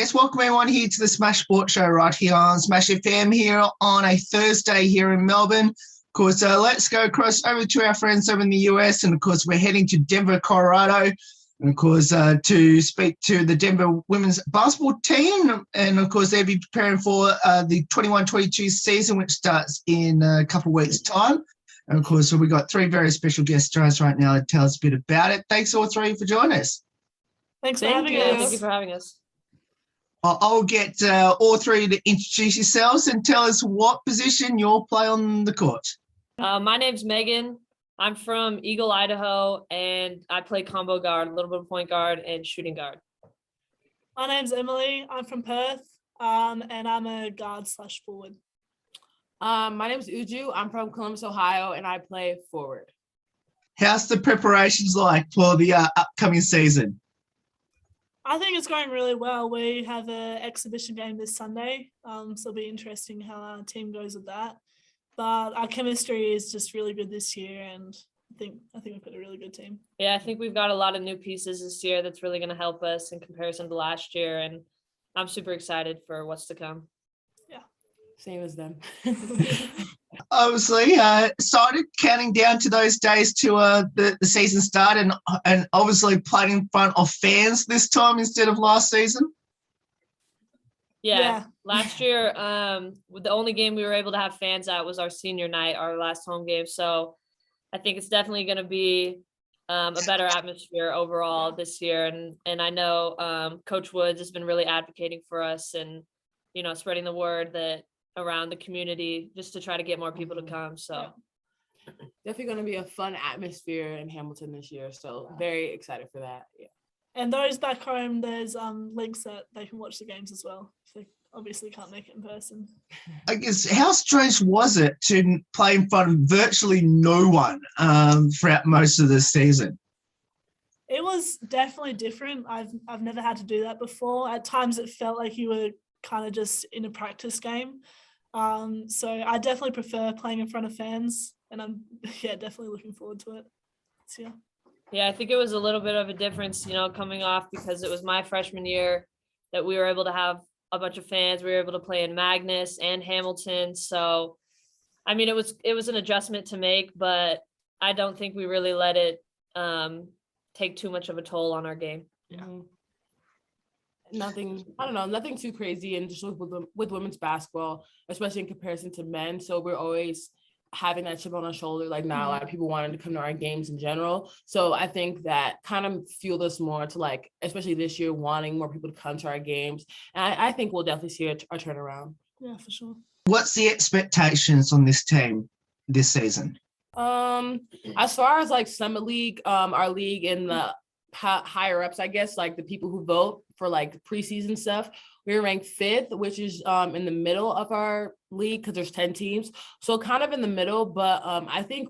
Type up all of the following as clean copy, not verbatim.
Yes, welcome everyone here to the Smash Sports Show right here on Smash FM here on a Thursday here in Melbourne. Of course, let's go across over to our friends over in the US, and of course we're heading to Denver, Colorado, and of course to speak to the Denver women's basketball team, and of course they'll be preparing for the 21-22 season, which starts in a couple of weeks' time. And of course, we've got three very special guests joining us right now to tell us a bit about it. Thanks all three for joining us. Thanks for having us. Thank you for having us. I'll get all three to introduce yourselves and tell us what position you'll play on the court. My name's Megan. I'm from Eagle, Idaho, and I play combo guard, a little bit of point guard, and shooting guard. My name's Emily. I'm from Perth, and I'm a guard/forward. My name's Uju. I'm from Columbus, Ohio, and I play forward. How's the preparations like for the upcoming season? I think it's going really well. We have an exhibition game this Sunday, so it'll be interesting how our team goes with that. But our chemistry is just really good this year, and I think we've got a really good team. Yeah, I think we've got a lot of new pieces this year that's really going to help us in comparison to last year, and I'm super excited for what's to come. Yeah, same as them. Obviously, started counting down to those days to the season start, and obviously playing in front of fans this time instead of last season. Yeah. Last year, the only game we were able to have fans at was our senior night, our last home game. So I think it's definitely going to be a better atmosphere overall this year. And I know Coach Woods has been really advocating for us and, spreading the word that around the community just to try to get more people to come. So definitely going to be a fun atmosphere in Hamilton this year. So very excited for that. Yeah. And those back home, there's links that they can watch the games as well. So obviously can't make it in person. I guess, how strange was it to play in front of virtually no one throughout most of the season? It was definitely different. I've never had to do that before. At times it felt like you were kind of just in a practice game. So I definitely prefer playing in front of fans, and I'm definitely looking forward to it this year. Yeah, I think it was a little bit of a difference, coming off because it was my freshman year that we were able to have a bunch of fans. We were able to play in Magnus and Hamilton. So, I mean, it was an adjustment to make, but I don't think we really let it take too much of a toll on our game. Yeah. Nothing too crazy, and just with women's basketball, especially in comparison to men. So we're always having that chip on our shoulder. Like now, a lot of people wanted to come to our games in general. So I think that kind of fueled us more to especially this year, wanting more people to come to our games. And I think we'll definitely see a turnaround. Yeah, for sure. What's the expectations on this team this season? As far as Summit League, our league and the higher ups, I guess, the people who vote for preseason stuff, we're ranked 5th, which is in the middle of our league because there's 10 teams, so kind of in the middle. But I think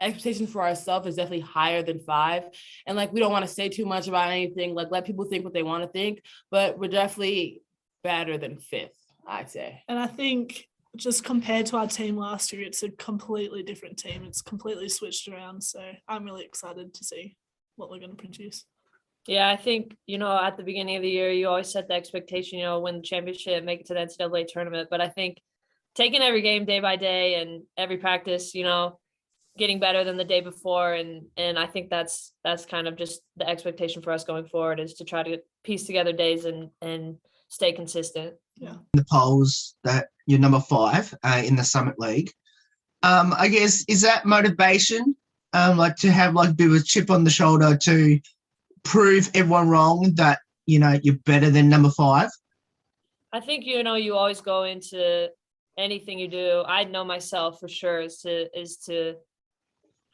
expectations for ourselves is definitely higher than 5, and we don't want to say too much about anything, let people think what they want to think, but we're definitely better than 5th, I'd say. And I think just compared to our team last year, it's a completely different team. It's completely switched around, so I'm really excited to see what we're going to produce. Yeah, I think, at the beginning of the year, you always set the expectation, win the championship, make it to the NCAA tournament. But I think taking every game day by day and every practice, getting better than the day before. And I think that's kind of just the expectation for us going forward, is to try to piece together days and stay consistent. Yeah. The polls that you're number 5 in the Summit League. I guess, is that motivation, to have a bit of a chip on the shoulder to prove everyone wrong that, you're better than number 5? I think, you always go into anything you do. I know myself for sure is to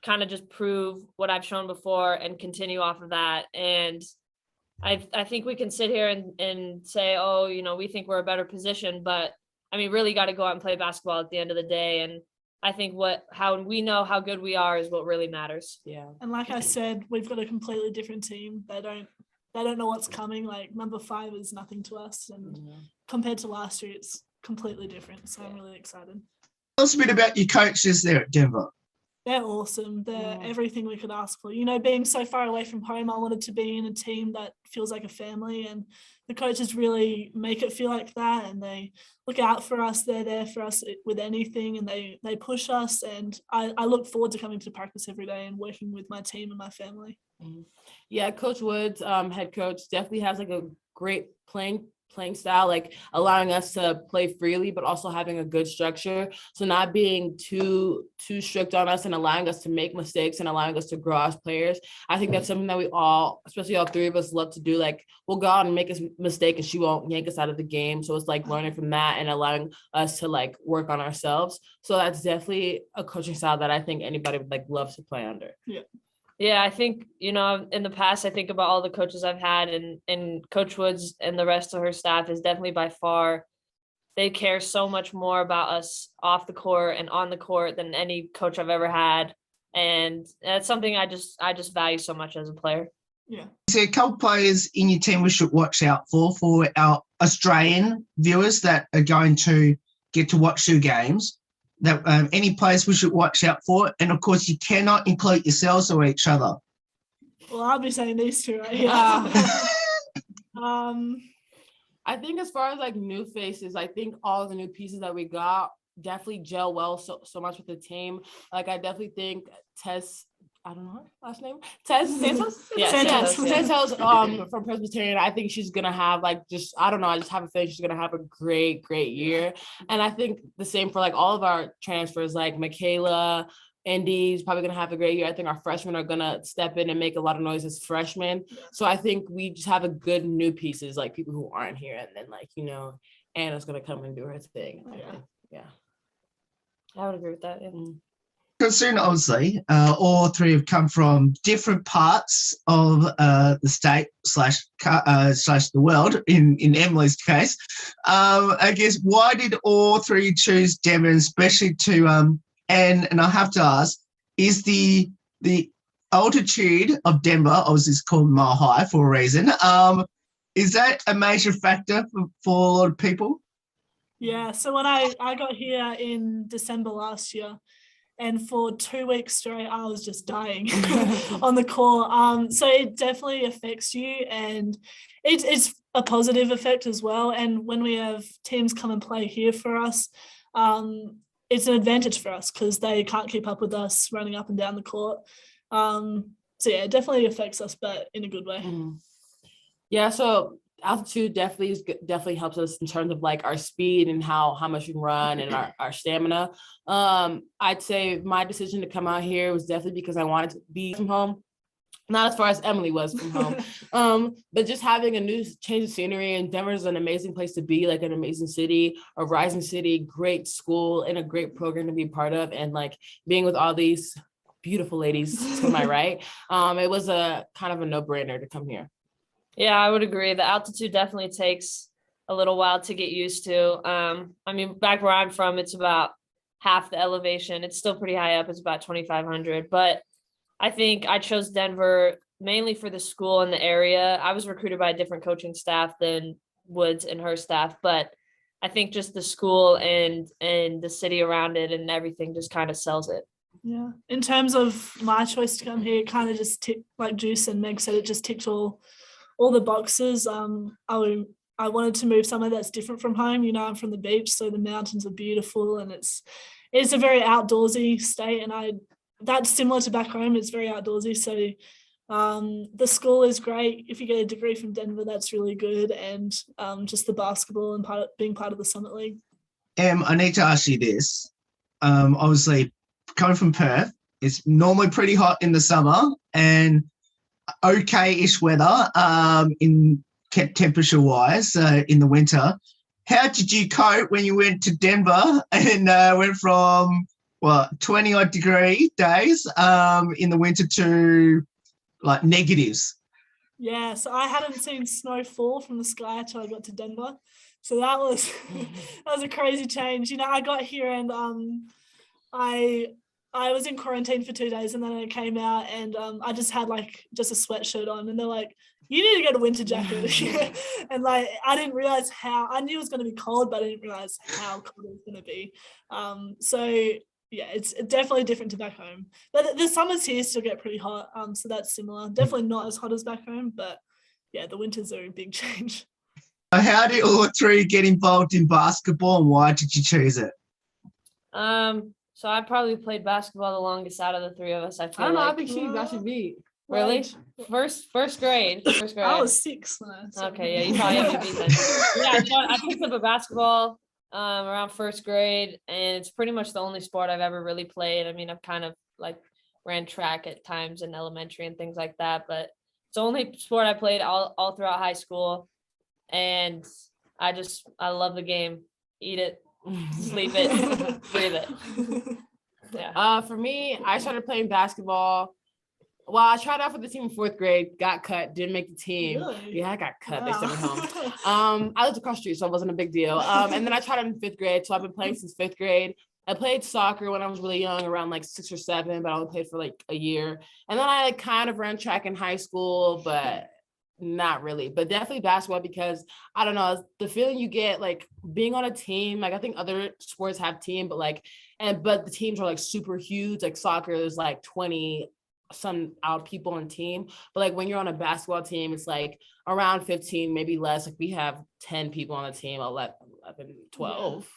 kind of just prove what I've shown before and continue off of that. And I think we can sit here and say, oh, we think we're a better position, but I mean, really got to go out and play basketball at the end of the day. And I think how we know how good we are is what really matters. Yeah. And like I said, we've got a completely different team. They don't know what's coming. Number 5 is nothing to us, and compared to last year, it's completely different. So I'm really excited. Tell us a bit about your coaches there at Denver. They're awesome. They're Yeah. everything we could ask for. You know, being so far away from home, I wanted to be in a team that feels like a family, and the coaches really make it feel like that, and they look out for us. They're there for us with anything, and they push us, and I look forward to coming to practice every day and working with my team and my family. Yeah, Coach Woods, head coach, definitely has like a great playing style, like allowing us to play freely, but also having a good structure. So not being too strict on us and allowing us to make mistakes and allowing us to grow as players. I think that's something that we all, especially all three of us, love to do. Like we'll go out and make a mistake and she won't yank us out of the game. So it's like learning from that and allowing us to like work on ourselves. So that's definitely a coaching style that I think anybody would like love to play under. Yeah, I think, you know, in the past, I think about all the coaches I've had, and Coach Woods and the rest of her staff is definitely by far, they care so much more about us off the court and on the court than any coach I've ever had. And that's something I just value so much as a player. Yeah. Is there a couple players in your team we should watch out for our Australian viewers that are going to get to watch your games? That any players we should watch out for? And of course, you cannot include yourselves or each other. Well, I'll be saying these two right here. I think as far as like new faces, I think all the new pieces that we got definitely gel well so much with the team. Like I definitely think Tess, I don't know her last name. Tess Santos? Yeah, Santos. Santos from Presbyterian. I think she's gonna have like just I don't know, I just have a feeling she's gonna have a great year. And I think the same for like all of our transfers, like Michaela, Indy's probably gonna have a great year. I think our freshmen are gonna step in and make a lot of noise as freshmen. So I think we just have a good new pieces, like people who aren't here, and then like, you know, Anna's gonna come and do her thing. Yeah. I would agree with that. Yeah. Considering obviously all three have come from different parts of the state slash the world in Emily's case, I guess why did all three choose Denver, especially to and I have to ask, is the altitude of Denver, obviously it's called Mile High for a reason, is that a major factor for a lot of people? Yeah, so when I got here in December last year, and for 2 weeks straight, I was just dying on the court. So it definitely affects you, and it's a positive effect as well. And when we have teams come and play here for us, it's an advantage for us because they can't keep up with us running up and down the court. So yeah, it definitely affects us, but in a good way. Yeah, so altitude definitely helps us in terms of like our speed and how much we can run and our stamina. I'd say my decision to come out here was definitely because I wanted to be from home. Not as far as Emily was from home, but just having a new change of scenery. And Denver is an amazing place to be, like an amazing city, a rising city, great school, and a great program to be part of. And like being with all these beautiful ladies to my right, it was a kind of a no-brainer to come here. Yeah, I would agree. The altitude definitely takes a little while to get used to. I mean, back where I'm from, it's about half the elevation. It's still pretty high up. It's about 2,500, but I think I chose Denver mainly for the school and the area. I was recruited by a different coaching staff than Woods and her staff, but I think just the school and the city around it and everything just kind of sells it. Yeah. In terms of my choice to come here, it kind of just ticked, like Juice and Meg said, it just ticked all the boxes. I wanted to move somewhere that's different from home. You know, I'm from the beach, so the mountains are beautiful, and it's a very outdoorsy state, and that's similar to back home. It's very outdoorsy. So the school is great. If you get a degree from Denver, that's really good. And just the basketball and being part of the Summit League. I need to ask you this. Obviously, coming from Perth, it's normally pretty hot in the summer and okay-ish weather in temperature-wise in the winter. How did you cope when you went to Denver and went from 20-odd degree days in the winter to like negatives? Yeah, so I hadn't seen snow fall from the sky until I got to Denver. So that was a crazy change. You know, I got here and I was in quarantine for 2 days, and then I came out and I just had just a sweatshirt on, and they're like, you need to get a winter jacket. And like, I didn't realize I knew it was going to be cold, but I didn't realize how cold it was going to be. So yeah, it's definitely different to back home. But the summers here still get pretty hot, so that's similar. Definitely not as hot as back home, but yeah, the winters are a big change. How did all three get involved in basketball, and why did you choose it? So I probably played basketball the longest out of the three of us. I I feel don't know. I like. think she got should beat. Really? Like, First grade. First grade. I was 6. So. Okay, yeah, you probably have to beat then. Yeah, I picked up a basketball around first grade, and it's pretty much the only sport I've ever really played. I mean, I've kind of like ran track at times in elementary and things like that, but it's the only sport I played all throughout high school, and I love the game. Eat it, sleep it, breathe it. Yeah. For me, I started playing basketball. Well, I tried out for the team in 4th grade, got cut, didn't make the team. Really? Yeah, I got cut. They Wow. sent me home. I lived across the street, so it wasn't a big deal. And then I tried out in 5th grade, so I've been playing since 5th grade. I played soccer when I was really young, around like 6 or 7, but I only played for like a year. And then I like kind of ran track in high school, but not really. But definitely basketball, because I don't know, the feeling you get like being on a team. Like I think other sports have team, but the teams are like super huge. Like soccer, there's like 20 some people on team, but like when you're on a basketball team, it's like around 15, maybe less. Like we have 10 people on the team, 11, 12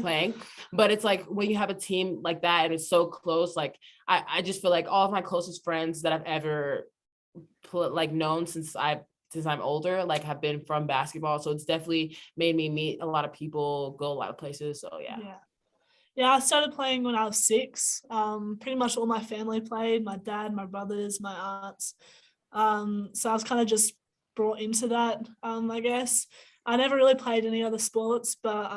playing. But it's like when you have a team like that and it's so close, like I just feel like all of my closest friends that I've ever known since I'm older, like have been from basketball. So it's definitely made me meet a lot of people, go a lot of places. So yeah. Yeah, I started playing when I was 6. Pretty much all my family played, my dad, my brothers, my aunts. So I was kind of just brought into that, I guess. I never really played any other sports, but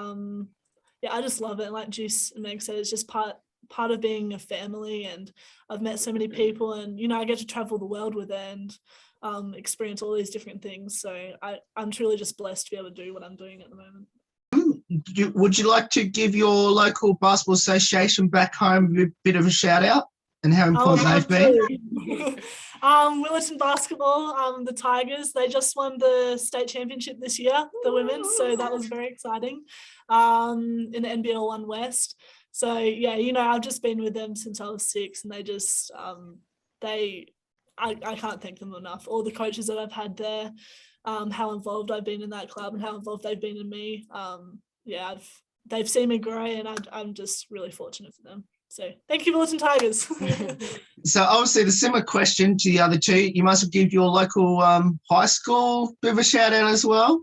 yeah, I just love it. Like Juice and Meg said, it's just part of being a family, and I've met so many people, and, I get to travel the world with it and experience all these different things. So I'm truly just blessed to be able to do what I'm doing at the moment. Would you like to give your local basketball association back home a bit of a shout out and how important they've been? Willetton Basketball, the Tigers, they just won the state championship this year, the women's, so that was very exciting, in the NBL 1 West. So yeah, I've just been with them since I was 6, and they just I can't thank them enough. All the coaches that I've had there, how involved I've been in that club and how involved they've been in me. They've seen me grow, and I'm just really fortunate for them. So thank you, Willetton Tigers. So obviously the similar question to the other two, you must have given your local high school a bit of a shout out as well.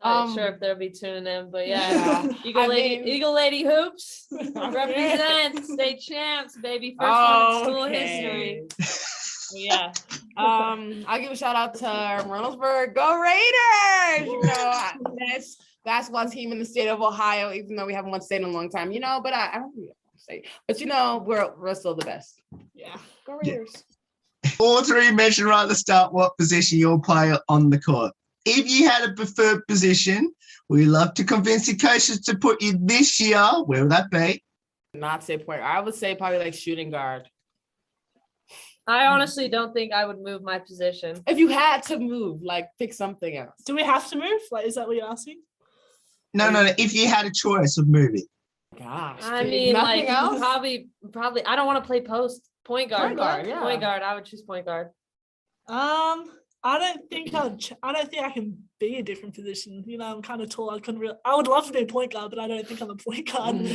Not sure if they'll be tuning in, but yeah. Eagle Lady Hoops represent state champs, baby. First one in school history. Yeah. I'll give a shout out to Reynoldsburg. Go Raiders! Best basketball team in the state of Ohio, even though we haven't won state in a long time, but I don't really say, but we're still the best. Yeah. Go Raiders. All three mentioned right at the start what position you'll play on the court. If you had a preferred position, we love to convince the coaches to put you this year. Where would that be? Not say point. I would say probably like shooting guard. I honestly don't think I would move my position. If you had to move, like pick something else. Do we have to move? Like, is that what you're asking? No. If you had a choice of moving. Gosh. I mean, nothing like else? probably. I don't want to play point guard. Yeah. Point guard. I would choose point guard. I don't think I can be a different position. I'm kind of tall. I would love to be a point guard, but I don't think I'm a point guard.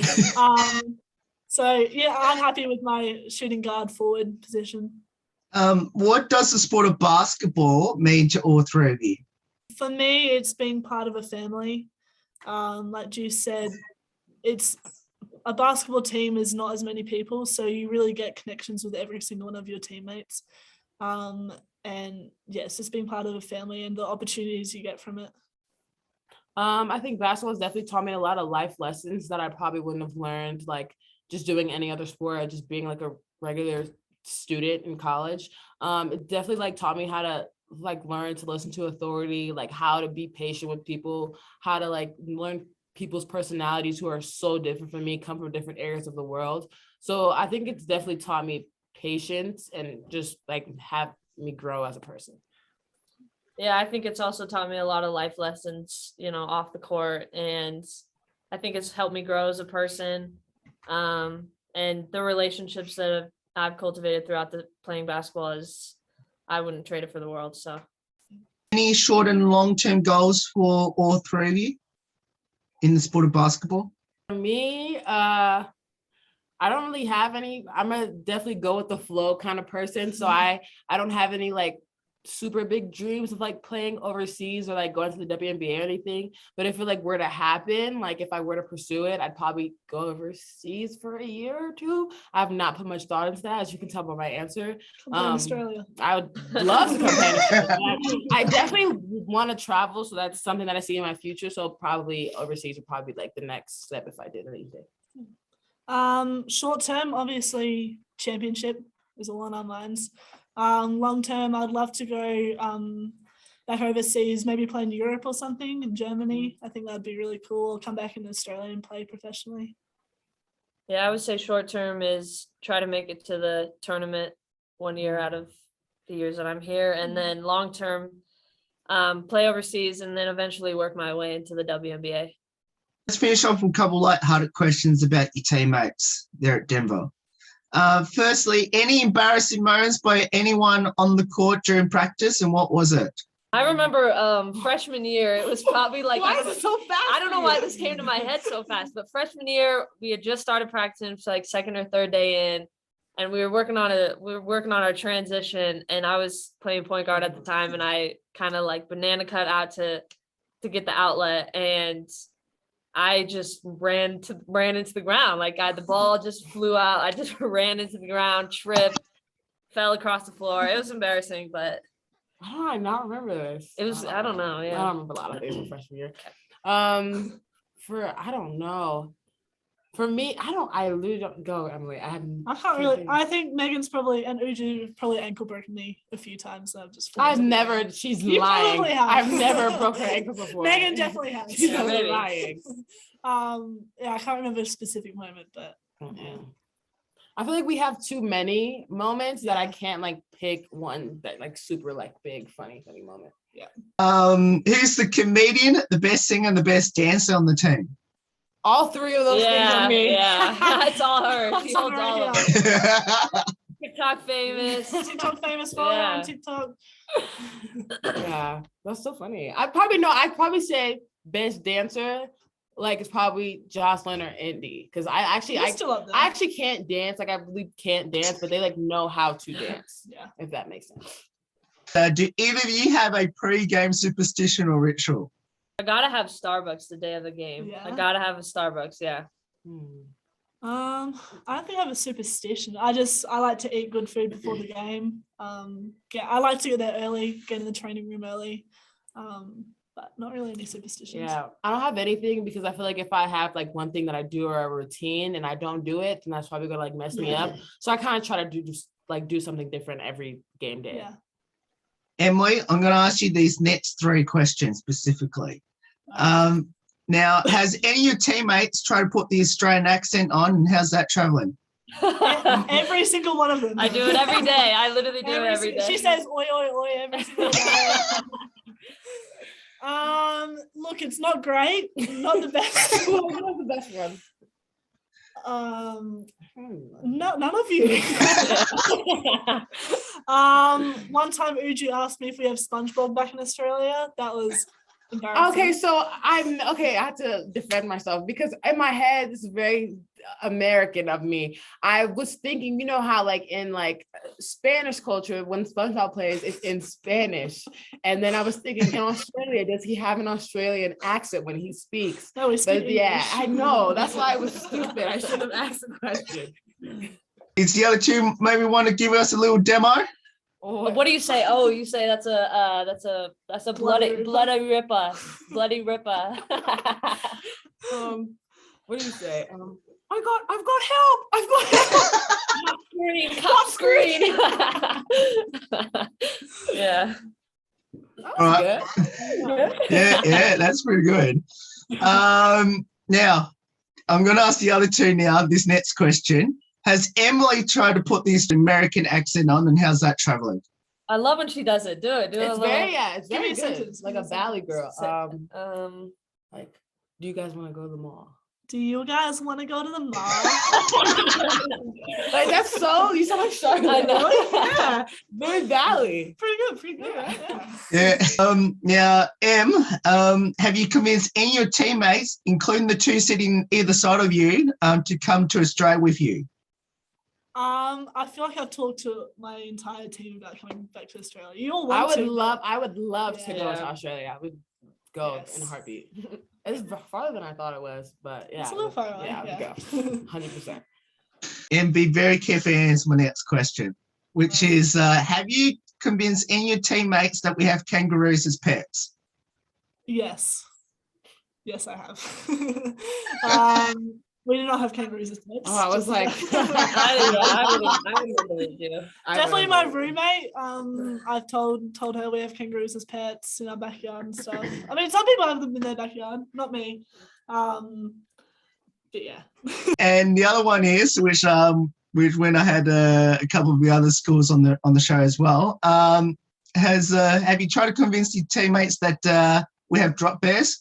So yeah, I'm happy with my shooting guard forward position. What does the sport of basketball mean to all three of you? For me, it's being part of a family. Like Juice said, it's a basketball team is not as many people, so you really get connections with every single one of your teammates. And yes, it's being part of a family and the opportunities you get from it. I think basketball has definitely taught me a lot of life lessons that I probably wouldn't have learned, like just doing any other sport, or just being like a regular student in college. It definitely like taught me how to like learn to listen to authority, like how to be patient with people, how to like learn people's personalities who are so different from me, come from different areas of the world. So I think it's definitely taught me patience and just like have me grow as a person. Yeah, I think it's also taught me a lot of life lessons, off the court, and I think it's helped me grow as a person. And the relationships that I've cultivated throughout the playing basketball is, I wouldn't trade it for the world. So Any short and long-term goals for all three of you in the sport of basketball? For me, I don't really have any. I'm gonna definitely go with the flow kind of person. So I don't have any like super big dreams of like playing overseas or like going to the WNBA or anything. But if it like were to happen, like if I were to pursue it, I'd probably go overseas for a year or two. I've not put much thought into that, as you can tell by my answer. Come play in Australia. I would love to come play in Australia. I definitely want to travel, so that's something that I see in my future. So probably overseas would probably be like the next step if I did anything. Short term, obviously, championship is all on our minds. Long term, I'd love to go back overseas, maybe play in Europe or something, in Germany. I think that'd be really cool. Come back in Australia and play professionally. yeah, I would say short term is try to make it to the tournament 1 year out of the years that I'm here, and then long term, play overseas, and then eventually work my way into the WNBA. Let's finish off with a couple light-hearted questions about your teammates there at Denver. Firstly, any embarrassing moments by anyone on the court during practice, and what was it? I remember freshman year, it was probably like, Why is it so fast? I don't know why this came to my head so fast, but freshman year, we had just started practicing for like second or third day in, and we were working on our transition, and I was playing point guard at the time, and I kind of like banana cut out to get the outlet, and I just ran into the ground. Like the ball just flew out. I just ran into the ground, tripped, fell across the floor. It was embarrassing, but How do I not remember this? it was, I don't know. Yeah. I don't remember a lot of things from freshman year. I don't know. For me, I literally don't go, Emily. I can't really. I think Megan's probably, and Uju probably ankle broken me a few times. So I've never. She's You lying. probably have. I've never broke her ankle before. Megan definitely has. She's Yeah, maybe. lying. Yeah, I can't remember a specific moment, but I feel like we have too many moments that I can't like pick one that like super like big funny moment. Who's the comedian, the best singer, and the best dancer on the team? All three of those things are me. Yeah, it's all her. She holds all of them. TikTok famous. TikTok famous, follow her on TikTok. Yeah, that's so funny. I'd probably say best dancer. Like it's probably Jocelyn or Indy, because I actually can't dance. Like I really can't dance, but they like know how to dance. Yeah, if that makes sense. Do either of you have a pre-game superstition or ritual? I gotta have Starbucks the day of the game. Yeah. I gotta have a Starbucks. Yeah. I don't think I have a superstition. I like to eat good food before the game. I like to get there early, get in the training room early. But not really any superstitions. Yeah, I don't have anything, because I feel like if I have like one thing that I do or a routine and I don't do it, then that's probably gonna like mess me up. So I kind of try to do something different every game day. Yeah. Emily, I'm going to ask you these next three questions specifically. Now, has any of your teammates tried to put the Australian accent on, and how's that traveling? Every single one of them. I do it every day. I literally do it every day. She says oi oi oi every single day. Look, it's not great. Not the best. What's the best one? No, none of you. One time Uju asked me if we have SpongeBob back in Australia. That was embarrassing. Okay, so I have to defend myself, because in my head, this is very American of me. I was thinking, you know how like in like Spanish culture, when SpongeBob plays, it's in Spanish. And then I was thinking, in Australia, does he have an Australian accent when he speaks? No, but yeah, I know. That's why I was stupid. I should have asked the question. Is the other two maybe want to give us a little demo? What do you say? Oh, you say that's a bloody ripper. Bloody ripper. What do you say? I've got help. Cop screen. Yeah. All right. Yeah, that's pretty good. Now, I'm going to ask the other two now, this next question. Has Emily tried to put this American accent on, and how's that traveling? I love when she does it. Do it. It's very good. Sentence. Like a valley girl. Like, do you guys want to go to the mall? Do you guys want to go to the mall? Like that's so you sound like Charlotte. I know. Yeah, very valley. Pretty good, right? Yeah. Now, have you convinced any of your teammates, including the two sitting either side of you, to come to Australia with you? I feel like I've talked to my entire team about coming back to Australia. You all I want would to? love to go Yeah. to Australia. I would go in a heartbeat. It's farther than I thought it was, but yeah. It's a little far away. Yeah, I would Yeah. go. 100%. And be very careful and answer my next question, which is, have you convinced any of your teammates that we have kangaroos as pets? Yes. Yes, I have. We do not have kangaroos as pets. Oh, I was like, I wouldn't do. Definitely my roommate. I've told her we have kangaroos as pets in our backyard and stuff. I mean, some people have them in their backyard, not me. But yeah. And the other one is, which when I had a couple of the other schools on the show as well, have you tried to convince your teammates that we have drop bears?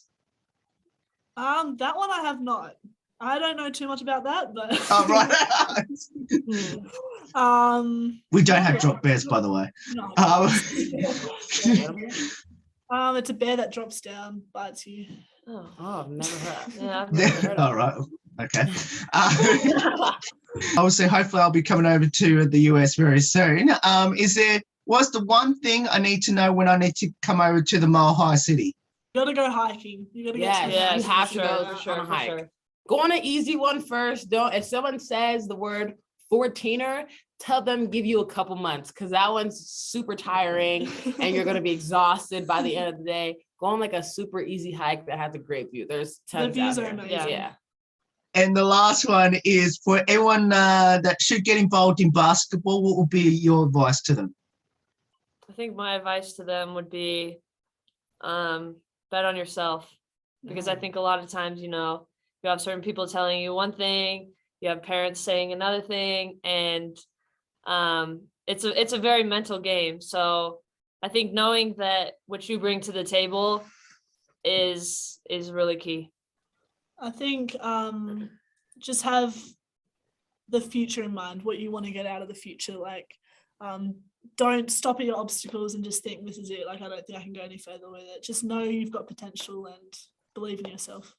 That one I have not. I don't know too much about that, but Oh, right. We don't have drop bears, by the way. No. Um, It's a bear that drops down, bites you. Oh, I've never heard. yeah. I've never heard of all right. Okay. Obviously, hopefully, I'll be coming over to the US very soon. What's the one thing I need to know when I need to come over to the Mile High City? You gotta go hiking. You gotta get to the Yeah, you mountains. have to for go sure, for sure, on a for hike. sure. Go on an easy one first. Don't. If someone says the word 14er, tell them give you a couple months because that one's super tiring and you're gonna be exhausted by the end of the day. Go on like a super easy hike that has a great view. There's tons views out are there. amazing. Yeah. And the last one is for everyone that should get involved in basketball. What would be your advice to them? I think my advice to them would be bet on yourself, because I think a lot of times, you have certain people telling you one thing, you have parents saying another thing, and it's a very mental game. So I think knowing that what you bring to the table is really key. I think just have the future in mind, what you want to get out of the future. Like, don't stop at your obstacles and just think this is it. Like, I don't think I can go any further with it. Just know you've got potential and believe in yourself.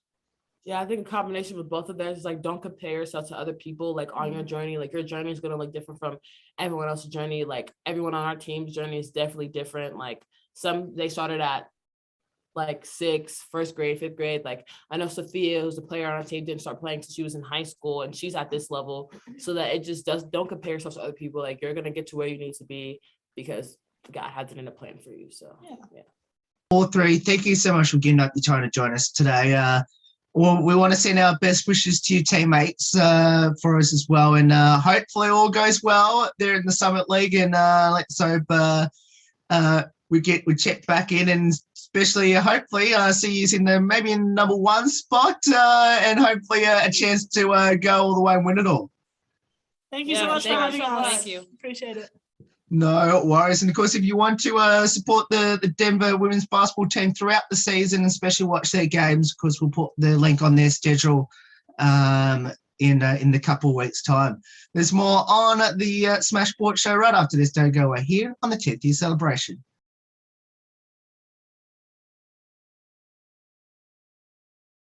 Yeah, I think a combination with both of those is like don't compare yourself to other people like on your journey. Like your journey is gonna look different from everyone else's journey. Like everyone on our team's journey is definitely different. Like some they started at like 1st grade, 5th grade. Like I know Sophia, who's a player on our team, didn't start playing since she was in high school and she's at this level. So that it just don't compare yourself to other people. Like you're gonna get to where you need to be because God has it in a plan for you. So yeah. All three, thank you so much for getting up your time to join us today. Well, we want to send our best wishes to your teammates for us as well, and hopefully all goes well there in the Summit League, and let's hope we check back in, and especially hopefully see you in the maybe in number 1 spot, and hopefully a chance to go all the way and win it all. Thank you so much for thank you having so much. us. Thank you. Appreciate it. No worries. And of course, if you want to support the Denver women's basketball team throughout the season, especially watch their games, of course, we'll put the link on their schedule in the couple of weeks' time. There's more on the Smash Sports Show right after this. Don't go away here on the 10th year celebration.